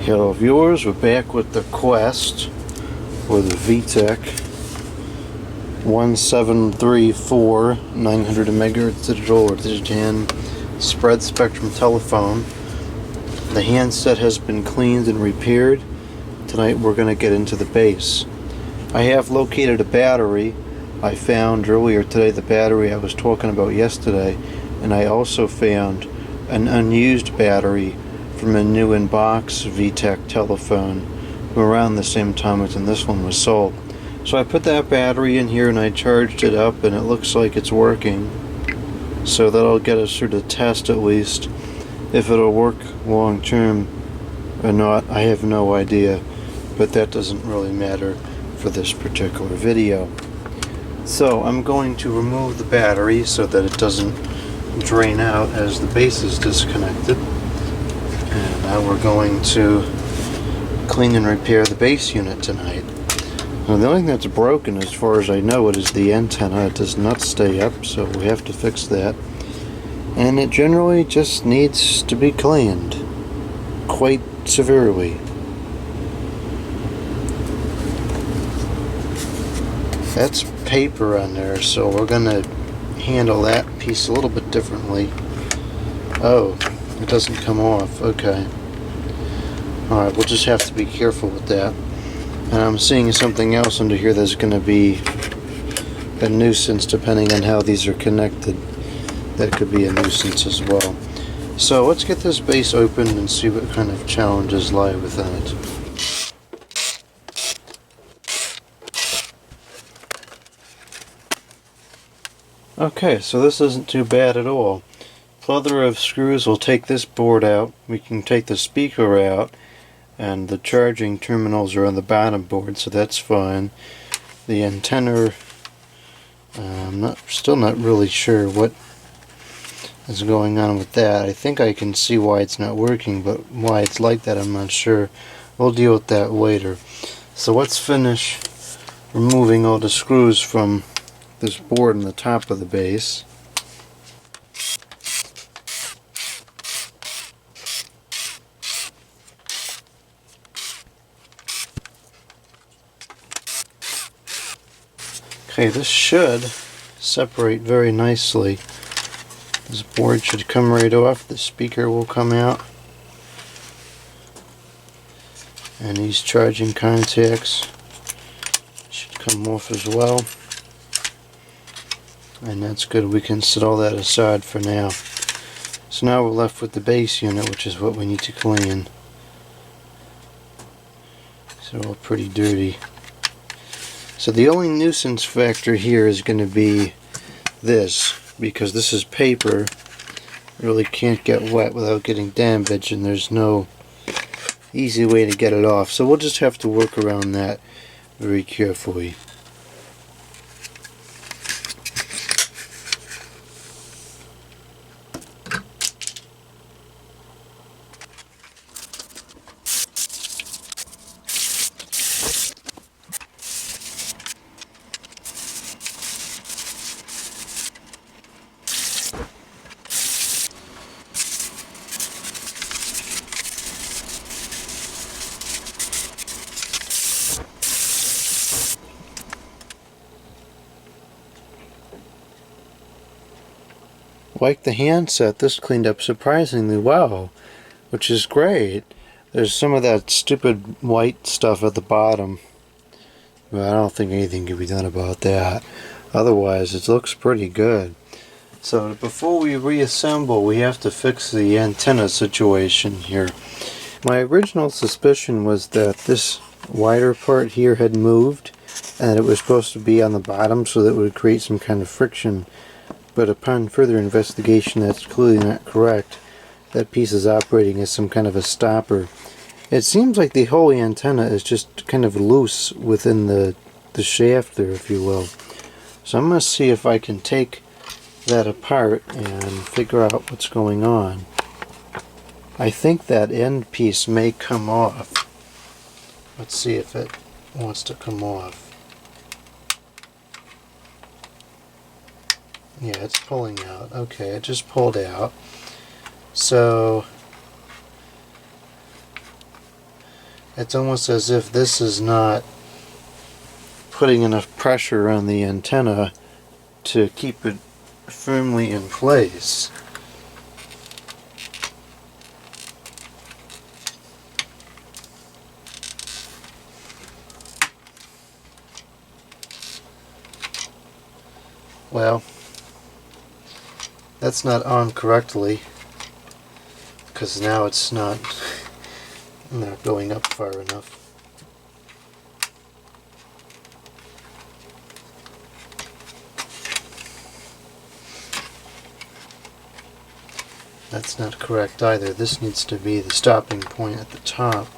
Hello viewers, we're back with the Qwest with the Vtech 1734 900 MHz digital or digitan spread spectrum telephone. The handset has been cleaned and repaired. Tonight we're going to get into the base. I have located a battery. I found earlier today the battery I was talking about yesterday, and I also found an unused battery from a new in-box Vtech telephone from around the same time as when this one was sold. So I put that battery in here and I charged it up, and it looks like it's working. So that'll get us through the test at least. If it'll work long term or not, I have no idea, but that doesn't really matter for this particular video. So I'm going to remove the battery so that it doesn't drain out as the base is disconnected. And now we're going to clean and repair the base unit tonight. Now the only thing that's broken, as far as I know, it is the antenna. It does not stay up, so we have to fix that. And it generally just needs to be cleaned quite severely. That's paper on there, so we're going to handle that piece a little bit differently. Oh, it doesn't come off. Okay. Alright, we'll just have to be careful with that. And I'm seeing something else under here that's going to be a nuisance depending on how these are connected. That could be a nuisance as well. So let's get this base open and see what kind of challenges lie within it. Okay, so this isn't too bad at all. Plethora of screws will take this board out. We can take the speaker out, and the charging terminals are on the bottom board, so that's fine. The antenna, I'm still not really sure what is going on with that. I think I can see why it's not working, but why it's like that I'm not sure. We'll deal with that later. So let's finish removing all the screws from this board on the top of the base. Okay, this should separate very nicely. This board should come right off. The speaker will come out. And these charging contacts should come off as well. And that's good. We can set all that aside for now. So now we're left with the base unit, which is what we need to clean. So all pretty dirty. So the only nuisance factor here is going to be this, because this is paper. It really can't get wet without getting damaged, and there's no easy way to get it off. So we'll just have to work around that very carefully. Like the handset, this cleaned up surprisingly well, which is great. There's some of that stupid white stuff at the bottom, but I don't think anything can be done about that. Otherwise, it looks pretty good. So before we reassemble, we have to fix the antenna situation here. My original suspicion was that this wider part here had moved, and it was supposed to be on the bottom so that it would create some kind of friction. But upon further investigation, that's clearly not correct. That piece is operating as some kind of a stopper. It seems like the whole antenna is just kind of loose within the shaft there, if you will. So I'm going to see if I can take that apart and figure out what's going on. I think that end piece may come off. Let's see if it wants to come off. Yeah, it's pulling out. Okay, it just pulled out. So It's almost as if this is not putting enough pressure on the antenna to keep it firmly in place. Well, that's not on correctly, because now it's not going up far enough. That's not correct either. This needs to be the stopping point at the top.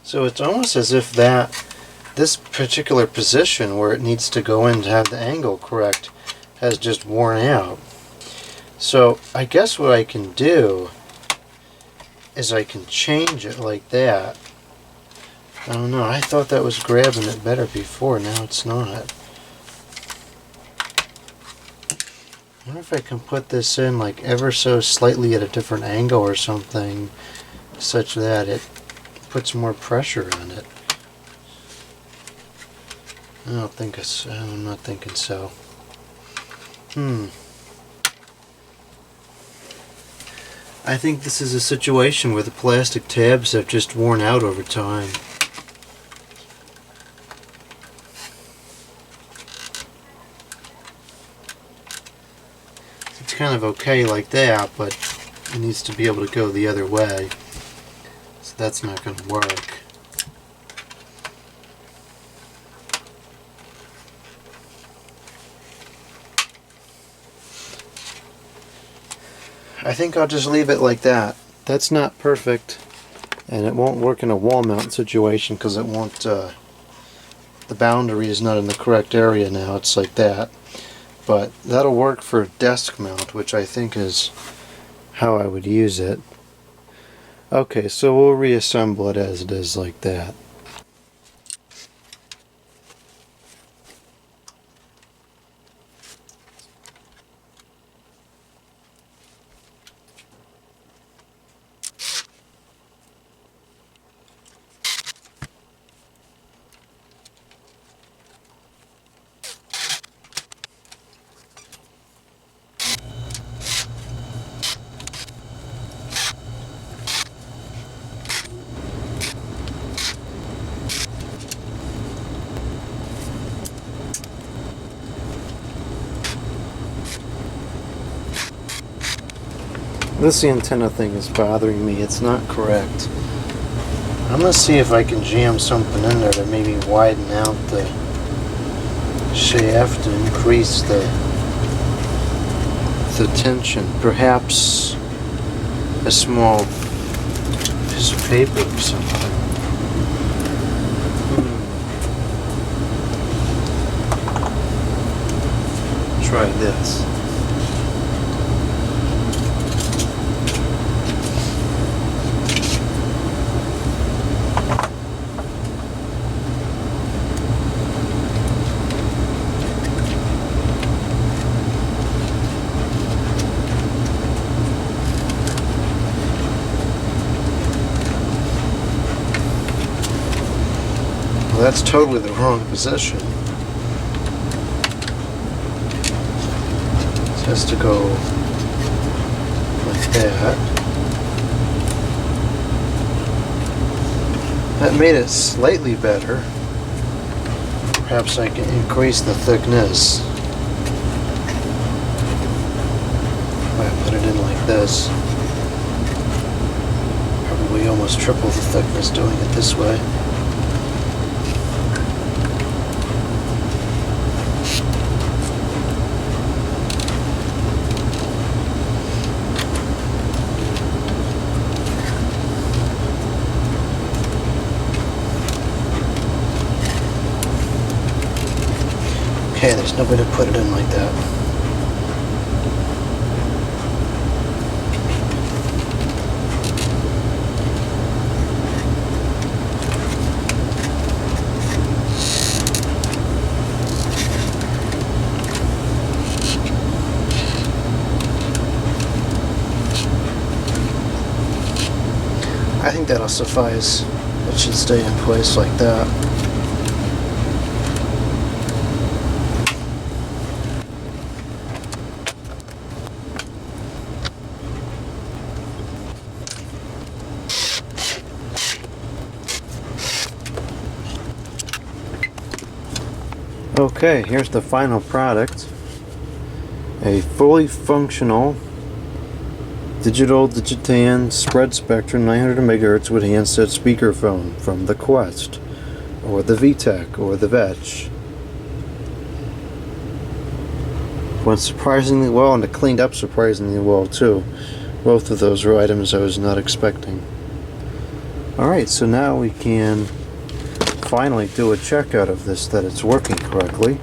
So it's almost as if this particular position where it needs to go in to have the angle correct has just worn out. So I guess what I can do is I can change it like that. I don't know, I thought that was grabbing it better before, now it's not. I wonder if I can put this in like ever so slightly at a different angle or something, such that it puts more pressure on it. I'm not thinking so. I think this is a situation where the plastic tabs have just worn out over time. It's kind of okay like that, but it needs to be able to go the other way. So that's not going to work. I think I'll just leave it like that. That's not perfect, and it won't work in a wall mount situation because it won't, the boundary is not in the correct area now. It's like that. But that'll work for desk mount, which I think is how I would use it. Okay, so we'll reassemble it as it is like that. This antenna thing is bothering me. It's not correct. I'm going to see if I can jam something in there to maybe widen out the shaft and increase the tension. Perhaps a small piece of paper or something. Try this. Well, that's totally the wrong position. It has to go like that. That made it slightly better. Perhaps I can increase the thickness. If I put it in like this. Probably almost triple the thickness doing it this way. Okay, there's no way to put it in like that. think that'll suffice. It should stay in place like that. Okay, here's the final product. A fully functional digital spread spectrum 900 MHz with handset speakerphone from the Qwest, or the Vtech, or the Vtech. Went surprisingly well, and it cleaned up surprisingly well too. Both of those were items I was not expecting. Alright, so now we can finally do a checkout of this, that it's working correctly.